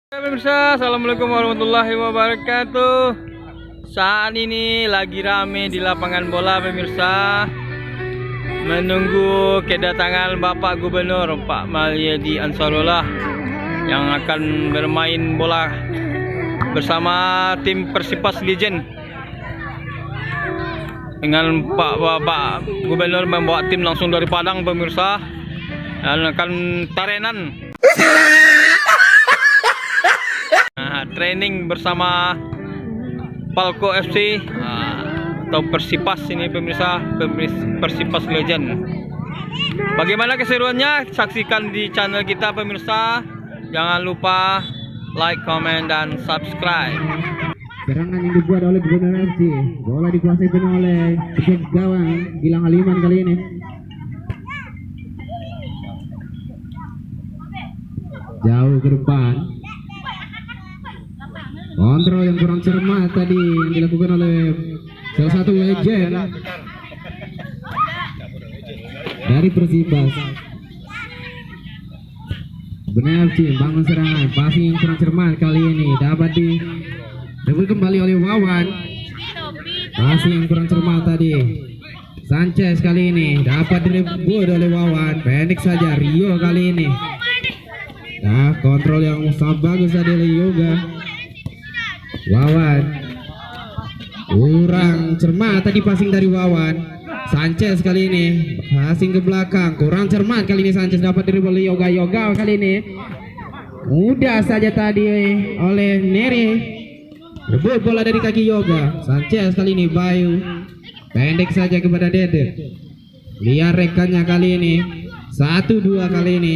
Pemirsa, assalamualaikum warahmatullahi wabarakatuh. Saat ini lagi rame di lapangan bola, pemirsa, menunggu kedatangan Bapak Gubernur Pak Malyedi Ansarullah yang akan bermain bola bersama tim Persipas Legend. Dengan Bapak Gubernur membawa tim langsung dari Padang, pemirsa, dan akan tarenan. Training bersama Palko FC atau Persipas ini, pemirsa, Persipas Legend. Bagaimana keseruannya? Saksikan di channel kita, pemirsa. Jangan lupa like, comment, dan subscribe. Serangan yang dibuat oleh Gubernur FC, bola dikuasai penuh oleh pemain gawang Gilang Haliman kali ini. Jauh ke depan. Kontrol yang kurang cermat tadi yang dilakukan oleh salah satu legend dari Persipas. Benar sih, bangun serangan, passing yang kurang cermat kali ini dapat direbut kembali oleh Wawan. Passing yang kurang cermat tadi. Sanchez kali ini dapat direbut oleh Wawan, pendek saja Rio kali ini. Nah, kontrol yang sangat bagus tadi oleh Yoga. Wawan kurang cermat tadi passing dari Wawan. Sanchez kali ini passing ke belakang, kurang cermat kali ini. Sanchez dapat direbut oleh Yoga kali ini. Mudah saja tadi oleh Neri, rebut bola dari kaki Yoga. Sanchez kali ini Bayu pendek saja kepada Dede. Lihat rekannya kali ini 1-2 kali ini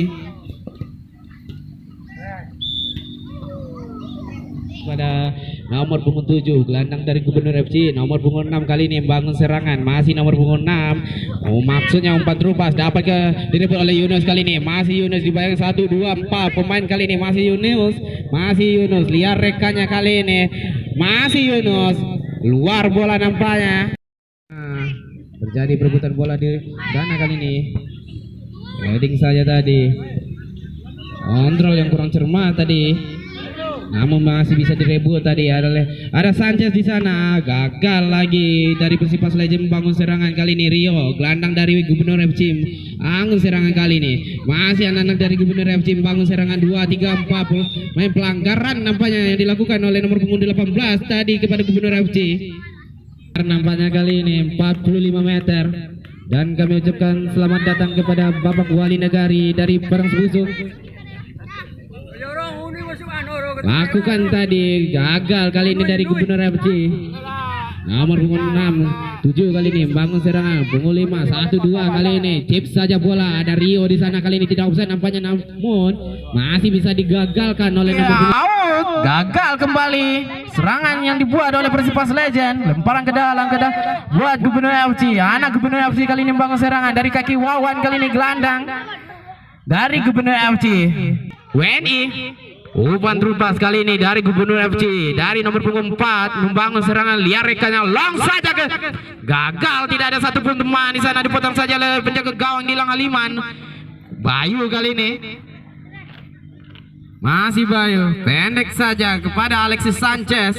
pada nomor punggung 7 gelandang dari Gubernur FC. Nomor punggung 6 kali ini membangun serangan, masih nomor punggung 6. Maksudnya umpan terupas dapat direbut oleh Yunus kali ini. Masih Yunus dibayang 1, 2, 4 pemain kali ini. Masih Yunus lihat rekannya kali ini. Masih Yunus, luar bola nampaknya. Terjadi perebutan bola di sana kali ini. Heading saja tadi. Kontrol yang kurang cermat tadi. Namun masih bisa direbut tadi. Ada Sanchez di sana, gagal lagi dari Persipas Legend membangun serangan kali ini. Rio, gelandang dari Gubernur FC, bangun serangan kali ini. Masih anak-anak dari Gubernur FC membangun serangan 2, 3, 4. Main pelanggaran nampaknya yang dilakukan oleh nomor punggung 18 tadi kepada Gubernur FC. Nampaknya kali ini 45 meter. Dan kami ucapkan selamat datang kepada Bapak Wali Negari dari Parangsebusung. Lakukan tadi, gagal kali ini dari Gubernur FC. Nomor punggung 6, 7 kali ini bangun serangan. Punggung 5, 1-2 kali ini. Chip saja bola, ada Rio di sana kali ini tidak offside nampaknya, namun masih bisa digagalkan oleh nomor punggung. Gagal kembali serangan yang dibuat oleh Persipas Legend. Lemparan ke dalam buat Gubernur FC. Anak Gubernur FC kali ini bangun serangan dari kaki Wawan kali ini, gelandang dari Gubernur FC. WNI umpan terupas kali ini dari Gubernur FC, dari nomor punggung 4 membangun serangan. Lihat rekannya long saja gagal, tidak ada satupun teman di sana. Dipotong saja oleh penjaga gawang Gilang Haliman. Bayu kali ini masih Bayu, pendek saja kepada Alexis Sanchez.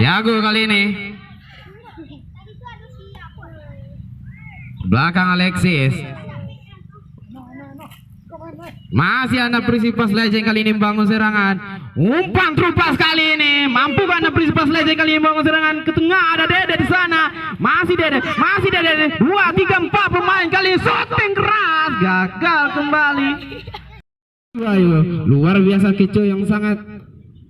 Yago kali ini belakang Alexis. Masih anak Persipas Legend kali ini membangun serangan. Umpan terupas kali ini. Mampu anak Persipas Legend kali ini membangun serangan ke tengah. Ada Dede di sana. Masih Dede. 2, 3, 4 pemain kali ini shooting keras. Gagal kembali. Luar biasa kecoh yang sangat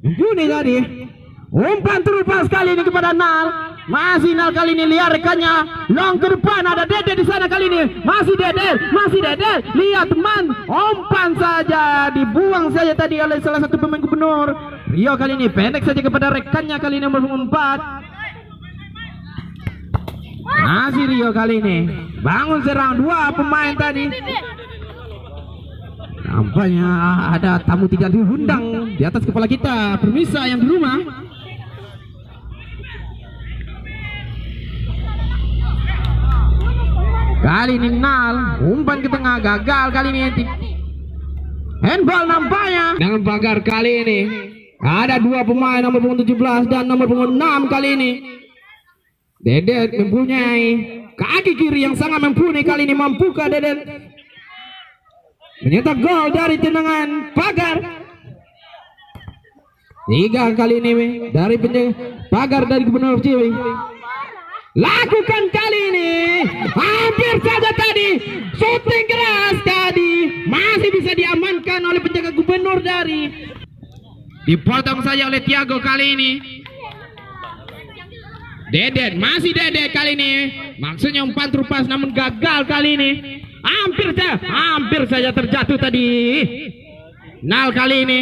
mumpuni tadi. Umpan terupas kali ini kepada Nal. Masih Nal kali ini, lihat rekannya long ke depan, ada Dede di sana kali ini. Masih Dede. Lihat teman, umpan saja dibuang saja tadi oleh salah satu pemain Gubernur. Rio kali ini pendek saja kepada rekannya kali ini nomor 4. Masih Rio kali ini bangun serang 2 pemain tadi. Nampaknya ada tamu tidak diundang di atas kepala kita, permisa yang di rumah. Kali ini Nal, umpan ke tengah, gagal kali ini. Handball nampaknya dengan pagar kali ini. Ada dua pemain nomor punggung 17 dan nomor punggung 6 kali ini. Dedet mempunyai kaki kiri yang sangat mumpuni kali ini. Mampukah Dedet menyetak gol dari tendangan pagar? 3 kali ini dari pagar dari Gubernur FC. Lakukan kali ini, hampir saja tadi shooting keras tadi masih bisa diamankan oleh penjaga Gubernur dari. Dipotong saja oleh Tiago kali ini. Dedet, masih Dedet kali ini. Maksudnya umpan terupas namun gagal kali ini. Hampir saja terjatuh tadi. Nal kali ini.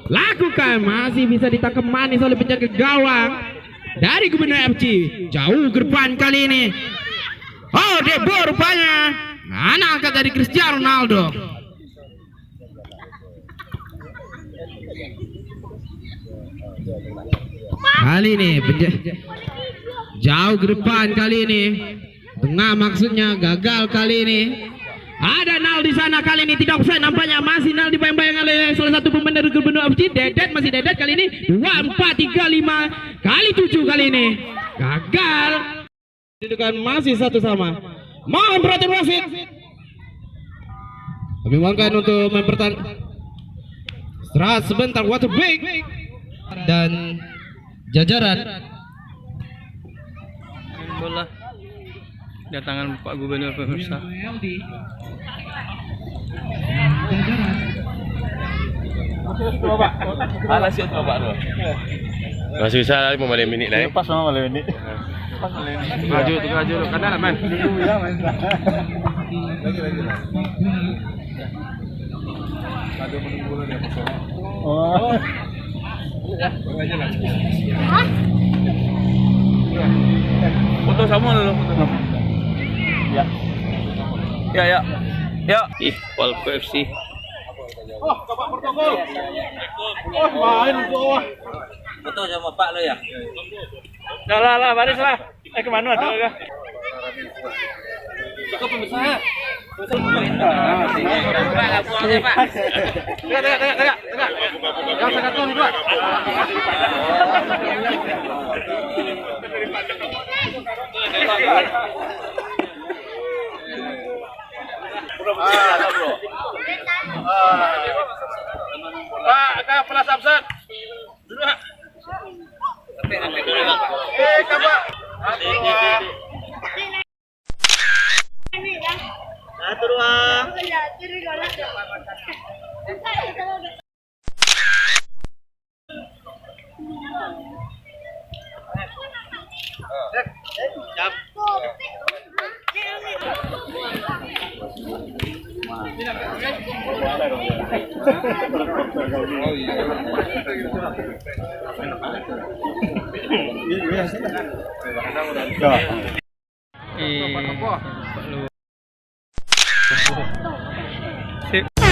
Lakukan, masih bisa ditangkap manis oleh penjaga gawang dari Gubernur FC. Jauh ke depan kali ini. Oh, Debo rupanya. Anak angkat dari Cristiano Ronaldo. Kali ini jauh ke depan kali ini. Tengah maksudnya, gagal kali ini. Ada Nal di sana kali ini, tidak offside nampaknya. Masih Nal dibayang-bayang oleh salah satu pemain dari Gubernur FC. Dedet, masih Dedet kali ini. 2, 4, 3, 5 kali 7 kali ini. Gagal. Kedudukan masih 1 sama. Mohon perhatian wasit. Kami mohonkan untuk mempertahankan. Istirahat sebentar, water break. Dan jajaran bola datangan Pak Gubernur pemirsa. Masih bisa 5 menit lah. Pas sama malam ini. Pas malam ini. Maju kanan lah, man. Oh. Foto sama dulu. Ya. Ya. Ya. Ih, Polpo FC. Oh, Bapak protokol. Oh, main bawah. Foto sama Pak lo ya? Lah, baris lah. Kemana ada kah? Cukup pemirsa. Tegak. Yang satu nih, Pak. Pak, Kak, pelas absen. Dulu, Pak. Kak, Pak. Atur, Pak. Sip.